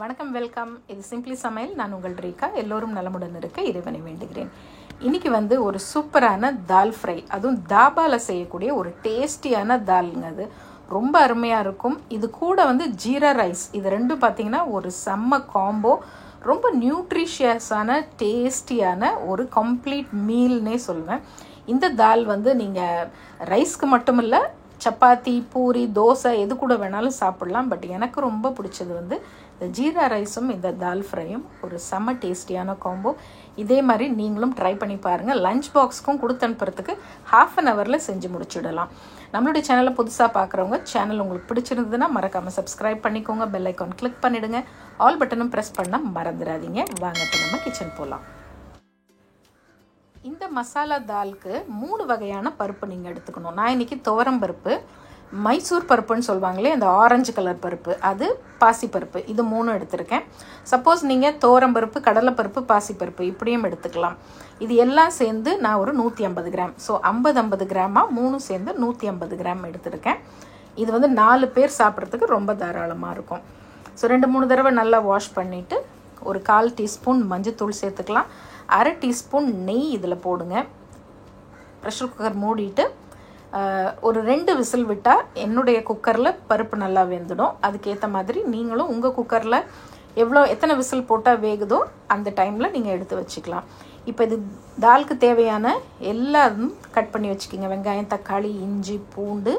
வணக்கம், வெல்கம். இது சிம்பிளி சமையல். நான் உங்கள் ரீகா. எல்லோரும் நலமுடன் இருக்க இறைவனை வேண்டுகிறேன். இன்றைக்கி ஒரு சூப்பரான தால் ஃப்ரை, அதுவும் தாபாவில் செய்யக்கூடிய ஒரு டேஸ்டியான தால்ங்க. அது ரொம்ப அருமையாக இருக்கும். இது கூட ஜீரா ரைஸ், இது ரெண்டும் பார்த்திங்கன்னா ஒரு செம்ம காம்போ. ரொம்ப நியூட்ரிஷியஸான டேஸ்டியான ஒரு கம்ப்ளீட் மீல்னே சொல்லுவேன். இந்த தால் நீங்கள் ரைஸ்க்கு மட்டும் இல்லை, சப்பாத்தி, பூரி, தோசை எது கூட வேணாலும் சாப்பிட்லாம். பட் எனக்கு ரொம்ப பிடிச்சது இந்த ஜீரா ரைஸும் இந்த தால் ஃப்ரையும் ஒரு செம்ம டேஸ்டியான காம்போ. இதே மாதிரி நீங்களும் ட்ரை பண்ணி பாருங்கள். லஞ்ச் பாக்ஸ்க்கும் கொடுத்து அனுப்புறதுக்கு ½ செஞ்சு முடிச்சுடலாம். நம்மளுடைய சேனலை புதுசாக பார்க்குறவங்க, சேனல் உங்களுக்கு பிடிச்சிருந்ததுன்னா மறக்காமல் சப்ஸ்கிரைப் பண்ணிக்கோங்க. பெல் ஐக்கான் கிளிக் பண்ணிவிடுங்க. ஆல் பட்டனும் ப்ரெஸ் பண்ண மறந்துடாதீங்க. வாங்க இப்போ நம்ம கிச்சன் போகலாம். இந்த மசாலா தாலுக்கு 3 வகையான பருப்பு நீங்கள் எடுத்துக்கணும். நான் இன்றைக்கி துவரம் பருப்பு, மைசூர் பருப்புன்னு சொல்லுவாங்களே அந்த ஆரஞ்சு கலர் பருப்பு, அது பாசிப்பருப்பு, இது 3 எடுத்திருக்கேன். சப்போஸ் நீங்கள் துவரம் பருப்பு, கடலைப்பருப்பு, பாசிப்பருப்பு இப்படியும் எடுத்துக்கலாம். இது எல்லாம் சேர்ந்து நான் ஒரு 150 கிராம், ஸோ 50 கிராமாக 3 சேர்ந்து 150 கிராம் எடுத்திருக்கேன். இது 4 பேர் சாப்பிட்றதுக்கு ரொம்ப தாராளமாக இருக்கும். ஸோ 2-3 தடவை நல்லா வாஷ் பண்ணிவிட்டு ஒரு 1/4 டீஸ்பூன் மஞ்சத்தூள் சேர்த்துக்கலாம். 1/2 டீஸ்பூன் நெய் இதில் போடுங்க. ப்ரெஷர் குக்கர் மூடிட்டு ஒரு 2 விசில் விட்டால் என்னுடைய குக்கரில் பருப்பு நல்லா வெந்துடும். அதுக்கேற்ற மாதிரி நீங்களும் உங்கள் குக்கரில் எத்தனை விசில் போட்டால் வேகுதோ அந்த டைமில் நீங்கள் எடுத்து வச்சுக்கலாம். இப்போ இது தாலுக்கு தேவையான எல்லாரும் கட் பண்ணி வச்சுக்கிங்க. வெங்காயம், தக்காளி, இஞ்சி, பூண்டு,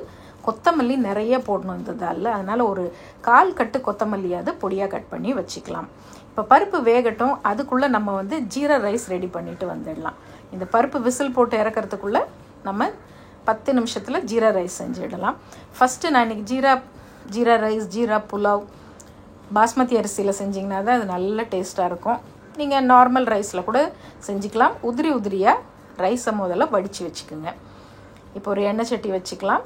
கொத்தமல்லி நிறைய போடணும் இந்த தாலில். அதனால் ஒரு 1/4 கட்டு கொத்தமல்லியாவது பொடியாக கட் பண்ணி வச்சுக்கலாம். இப்போ பருப்பு வேகட்டும், அதுக்குள்ளே நம்ம ஜீரா ரைஸ் ரெடி பண்ணிவிட்டு வந்துடலாம். இந்த பருப்பு விசில் போட்டு இறக்கிறதுக்குள்ளே நம்ம 10 நிமிஷத்தில் ஜீரா ரைஸ் செஞ்சிடலாம். ஃபஸ்ட்டு நான் இன்றைக்கி ஜீரா ரைஸ், ஜீரா புலாவ் பாஸ்மதி அரிசியில் செஞ்சிங்கன்னா தான் அது நல்ல டேஸ்ட்டாக இருக்கும். நீங்கள் நார்மல் ரைஸில் கூட செஞ்சுக்கலாம். உதிரியாக ரைஸை முதல்ல வடித்து வச்சுக்கோங்க. இப்போ ஒரு எண்ணெய் சட்டி வச்சுக்கலாம்.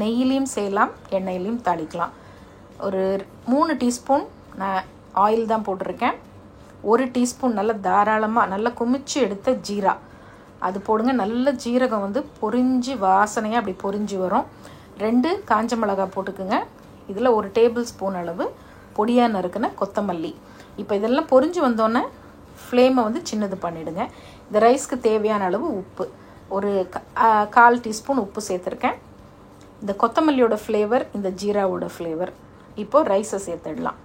நெய்யிலையும் செய்யலாம், எண்ணெயிலையும் தாளிக்கலாம். ஒரு 3 டீஸ்பூன் நான் ஆயில் தான் போட்டிருக்கேன். 1 டீஸ்பூன் நல்ல தாராளமாக நல்லா குமிச்சு எடுத்த ஜீரா அது போடுங்க. நல்ல ஜீரகம் பொரிஞ்சு வாசனையாக அப்படி பொரிஞ்சு வரும். 2 காஞ்ச மிளகாய் போட்டுக்குங்க. இதில் 1 டேபிள் ஸ்பூன் அளவு பொடியாக நறுக்குன கொத்தமல்லி. இப்போ இதெல்லாம் பொரிஞ்சு வந்தோன்னே ஃப்ளேமை சின்னது பண்ணிவிடுங்க. இந்த ரைஸ்க்கு தேவையான அளவு உப்பு, ஒரு 1/4 டீஸ்பூன் உப்பு சேர்த்துருக்கேன். இந்த கொத்தமல்லியோட ஃப்ளேவர், இந்த ஜீராவோட ஃப்ளேவர். இப்போது ரைஸை சேர்த்துடலாம்.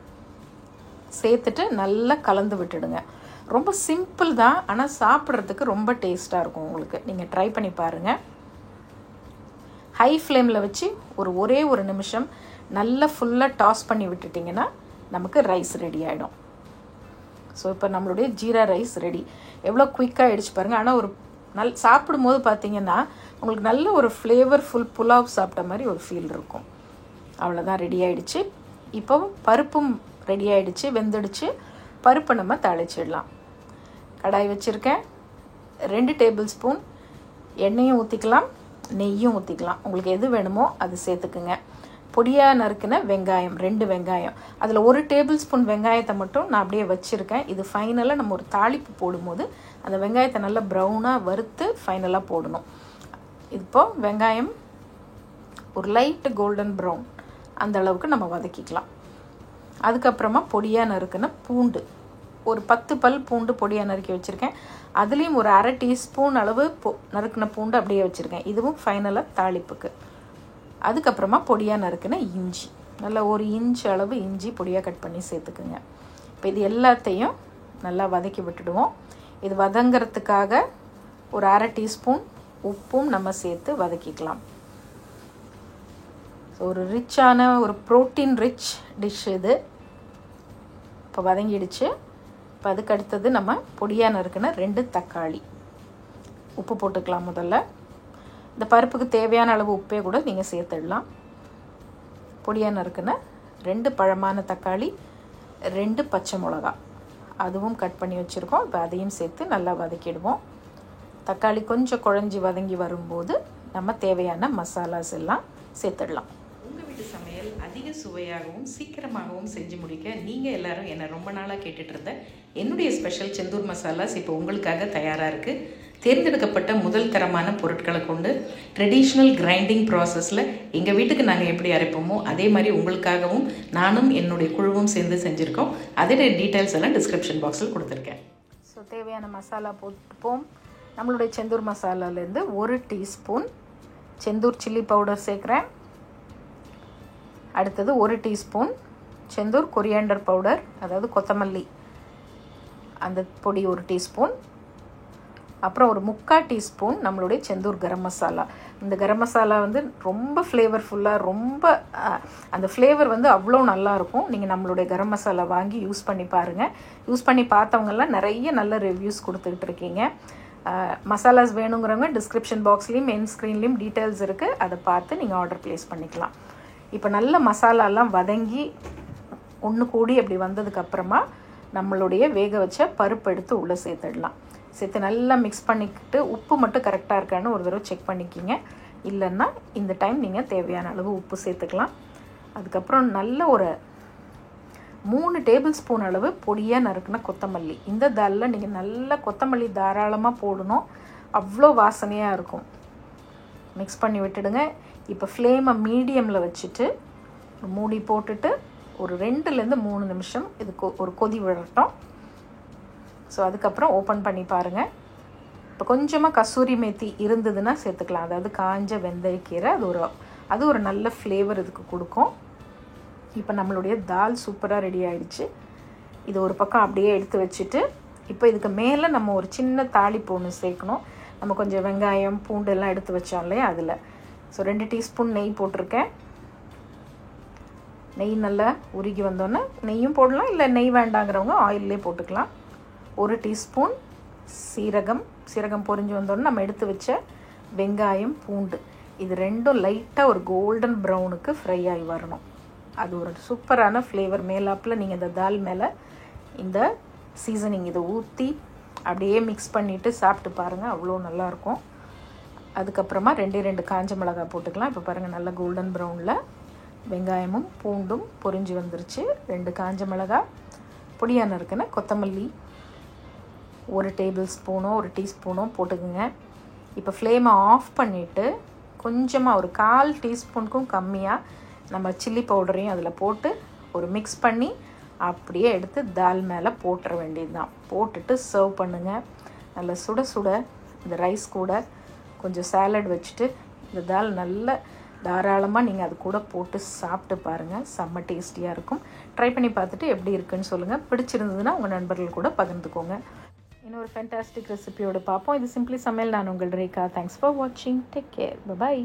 சேர்த்துட்டு நல்லா கலந்து விட்டுடுங்க. ரொம்ப சிம்பிள் தான், ஆனால் சாப்பிட்றதுக்கு ரொம்ப டேஸ்ட்டாக இருக்கும். உங்களுக்கு நீங்கள் ட்ரை பண்ணி பாருங்கள். ஹை ஃப்ளேமில் வச்சு ஒரே ஒரு நிமிஷம் நல்லா ஃபுல்லாக டாஸ் பண்ணி விட்டுட்டிங்கன்னா நமக்கு ரைஸ் ரெடி ஆகிடும். ஸோ இப்போ நம்மளுடைய ஜீரா ரைஸ் ரெடி. எவ்வளோ குயிக்காக ஆகிடுச்சு பாருங்கள். ஆனால் சாப்பிடும்போது பார்த்திங்கன்னா உங்களுக்கு நல்ல ஒரு ஃப்ளேவர்ஃபுல் புலாவ் சாப்பிட்ட மாதிரி ஒரு ஃபீல் இருக்கும். அவ்வளோதான், ரெடி ஆகிடுச்சு. இப்போ பருப்பும் ரெடி ஆகிடுச்சு, வெந்துடுச்சு. பருப்பை நம்ம தாளிச்சிடலாம். கடாய் வச்சுருக்கேன். 2 டேபிள் ஸ்பூன் எண்ணெயும் ஊற்றிக்கலாம், நெய்யும் ஊற்றிக்கலாம். உங்களுக்கு எது வேணுமோ அது சேர்த்துக்குங்க. பொடியாக நறுக்கின வெங்காயம், 2 வெங்காயம். அதில் 1 டேபிள் ஸ்பூன் வெங்காயத்தை மட்டும் நான் அப்படியே வச்சுருக்கேன். இது ஃபைனலாக நம்ம ஒரு தாளிப்பு போடும்போது அந்த வெங்காயத்தை நல்லா ப்ரௌனாக வறுத்து ஃபைனலாக போடணும். இப்போது வெங்காயம் ஒரு லைட்டு கோல்டன் ப்ரௌன் அந்த அளவுக்கு நம்ம வதக்கிக்கலாம். அதுக்கப்புறமா பொடியாக நறுக்கின பூண்டு, ஒரு 10 பல் பூண்டு பொடியாக நறுக்கி வச்சுருக்கேன். அதுலேயும் ஒரு 1/2 டீஸ்பூன் அளவு நறுக்கின பூண்டு அப்படியே வச்சுருக்கேன். இதுவும் ஃபைனலாக தாளிப்புக்கு. அதுக்கப்புறமா பொடியாக நறுக்கின இஞ்சி, நல்லா 1 இன்ச் அளவு இஞ்சி பொடியாக கட் பண்ணி சேர்த்துக்குங்க. இப்போ இது எல்லாத்தையும் நல்லா வதக்கி விட்டுடுவோம். இது வதங்கிறதுக்காக ஒரு 1/2 டீஸ்பூன் உப்பும் நம்ம சேர்த்து வதக்கிக்கலாம். ஸோ ஒரு ரிச்சான ஒரு ப்ரோட்டீன் ரிச் டிஷ் இது. இப்போ வதங்கிடுச்சு. இப்போ அதுக்கு அடுத்தது நம்ம பொடியாக நறுக்கின 2 தக்காளி உப்பு போட்டுக்கலாம். முதல்ல இந்த பருப்புக்கு தேவையான அளவு உப்பே கூட நீங்கள் சேர்த்துடலாம். பொடியாக நறுக்கின 2 பழமான தக்காளி, 2 பச்சை மிளகா அதுவும் கட் பண்ணி வச்சுருக்கோம். இப்போ அதையும் சேர்த்து நல்லா வதக்கிடுவோம். தக்காளி கொஞ்சம் குழஞ்சி வதங்கி வரும்போது நம்ம தேவையான மசாலாஸ் எல்லாம் சேர்த்துடலாம். உங்கள் வீட்டு சமையல் அதிக சுவையாகவும் சீக்கிரமாகவும் செஞ்சு முடிக்க நீங்கள் எல்லோரும் என்னை ரொம்ப நாளாக கேட்டுட்டு இருந்த என்னுடைய ஸ்பெஷல் செந்தூர் மசாலாஸ் இப்போ உங்களுக்காக தயாராக இருக்குது. தேர்ந்தெடுக்கப்பட்ட முதல் தரமான பொருட்களை கொண்டு ட்ரெடிஷ்னல் கிரைண்டிங் ப்ராசஸில் எங்கள் வீட்டுக்கு நாங்கள் எப்படி அரைப்போமோ அதே மாதிரி உங்களுக்காகவும் நானும் என்னுடைய குழுவும் சேர்ந்து செஞ்சுருக்கோம். அதோட டீட்டெயில்ஸ் எல்லாம் டிஸ்கிரிப்ஷன் பாக்ஸில் கொடுத்துருக்கேன். ஸோ தேவையான மசாலா போட்டுப்போம். நம்மளுடைய செந்தூர் மசாலாலேருந்து 1 டீஸ்பூன் செந்தூர் சில்லி பவுடர் சேர்க்குறேன். அடுத்தது 1 டீஸ்பூன் செந்தூர் கொரியாண்டர் பவுடர், அதாவது கொத்தமல்லி அந்த பொடி 1 டீஸ்பூன். அப்புறம் ஒரு 3/4 டீஸ்பூன் நம்மளுடைய செந்தூர் கரம் மசாலா. இந்த கரம் மசாலா வந்து ரொம்ப ஃப்ளேவர்ஃபுல்லாக, ரொம்ப அந்த ஃப்ளேவர் வந்து அவ்வளோ நல்லாயிருக்கும். நீங்கள் நம்மளுடைய கரம் மசாலா வாங்கி யூஸ் பண்ணி பாருங்கள். யூஸ் பண்ணி பார்த்தவங்கெல்லாம் நிறைய நல்ல ரிவ்யூஸ் கொடுத்துக்கிட்டு இருக்கீங்க. மசாலாஸ் வேணுங்கிறவங்க டிஸ்கிரிப்ஷன் பாக்ஸ்லேயும் என் ஸ்க்ரீன்லேயும் டீட்டெயில்ஸ் இருக்குது, அதை பார்த்து நீங்கள் ஆர்டர் ப்ளேஸ் பண்ணிக்கலாம். இப்போ நல்ல மசாலாலாம் வதங்கி ஒன்று கூடி அப்படி வந்ததுக்கப்புறமா நம்மளுடைய வேக வச்ச பருப்பு எடுத்து உள்ளே சேர்த்துடலாம். சேர்த்து நல்லா மிக்ஸ் பண்ணிக்கிட்டு உப்பு மட்டும் கரெக்டாக இருக்கான்னு ஒரு தடவை செக் பண்ணிக்கிங்க. இல்லைன்னா இந்த டைம் நீங்கள் தேவையான அளவு உப்பு சேர்த்துக்கலாம். அதுக்கப்புறம் நல்ல ஒரு 3 டேபிள் ஸ்பூன் அளவு பொடியாக நறுக்குன கொத்தமல்லி. இந்த தாலில் நீங்கள் நல்ல கொத்தமல்லி தாராளமாக போடணும், அவ்வளோ வாசனையாக இருக்கும். மிக்ஸ் பண்ணி விட்டுடுங்க. இப்போ ஃப்ளேமை மீடியமில் வச்சுட்டு மூடி போட்டுட்டு ஒரு 2லேருந்து 3 நிமிஷம் இதுக்கு ஒரு கொதி விடட்டும். ஸோ அதுக்கப்புறம் ஓப்பன் பண்ணி பாருங்கள். இப்போ கொஞ்சமாக கசூரி மேத்தி இருந்ததுன்னா சேர்த்துக்கலாம், அதாவது காஞ்ச வெந்தயக்கீரை. அது ஒரு நல்ல ஃப்ளேவர் இதுக்கு கொடுக்கும். இப்போ நம்மளுடைய தால் சூப்பராக ரெடி ஆகிடுச்சு. இது ஒரு பக்கம் அப்படியே எடுத்து வச்சுட்டு இப்போ இதுக்கு மேலே நம்ம ஒரு சின்ன தாளிப்பு ஒன்று சேர்க்கணும். நம்ம கொஞ்சம் வெங்காயம் பூண்டு எல்லாம் எடுத்து வச்சோம் இல்லையா, அதில். ஸோ 2 டீஸ்பூன் நெய் போட்டிருக்கேன். நெய் நல்லா உருகி வந்தோன்னே நெய்யும் போடலாம், இல்லை நெய் வேண்டாங்கிறவங்க ஆயிலே போட்டுக்கலாம். 1 டீஸ்பூன் சீரகம் பொரிஞ்சு வந்தோடனே நம்ம எடுத்து வச்ச வெங்காயம் பூண்டு, இது ரெண்டும் லைட்டாக ஒரு கோல்டன் ப்ரௌனுக்கு ஃப்ரை ஆகி வரணும். அது ஒரு சூப்பரான ஃப்ளேவர். மேலாப்பில் நீங்கள் இந்த தால் மேலே இந்த சீசனிங் இதை ஊற்றி அப்படியே மிக்ஸ் பண்ணிவிட்டு சாப்பிட்டு பாருங்கள், அவ்வளோ நல்லாயிருக்கும். அதுக்கப்புறமா 2 காஞ்ச மிளகாய் போட்டுக்கலாம். இப்போ பாருங்கள், நல்ல கோல்டன் ப்ரௌனில் வெங்காயமும் பூண்டும் பொரிஞ்சு வந்துருச்சு. 2 காஞ்ச மிளகாய், பொடியான இருக்குன்னு கொத்தமல்லி 1 டேபிள் ஸ்பூனோ 1 டீஸ்பூனோ போட்டுக்குங்க. இப்போ ஃப்ளேமை ஆஃப் பண்ணிவிட்டு கொஞ்சமாக ஒரு 1/4 டீஸ்பூனுக்கும் கம்மியாக நம்ம சில்லி பவுடரையும் அதில் போட்டு ஒரு மிக்ஸ் பண்ணி அப்படியே எடுத்து தால் மேலே போட்டுற வேண்டியது தான். போட்டுட்டு சர்வ் பண்ணுங்கள். நல்லா சுட சுட இந்த ரைஸ் கூட கொஞ்சம் சாலட் வச்சுட்டு இந்த தால் நல்ல தாராளமாக நீங்கள் அது கூட போட்டு சாப்பிட்டு பாருங்கள், செம்ம டேஸ்டியாக இருக்கும். ட்ரை பண்ணி பார்த்துட்டு எப்படி இருக்குன்னு சொல்லுங்கள். பிடிச்சிருந்ததுன்னா உங்கள் நண்பர்கள் கூட பகிர்ந்துக்கோங்க. இன்னொரு ஃபேண்டாஸ்டிக் ரெசிபியோடு பார்ப்போம். இது சிம்பிளி சமையல். நான் உங்கள் ரேகா. தேங்க்ஸ் ஃபார் வாட்சிங். Take care. பை.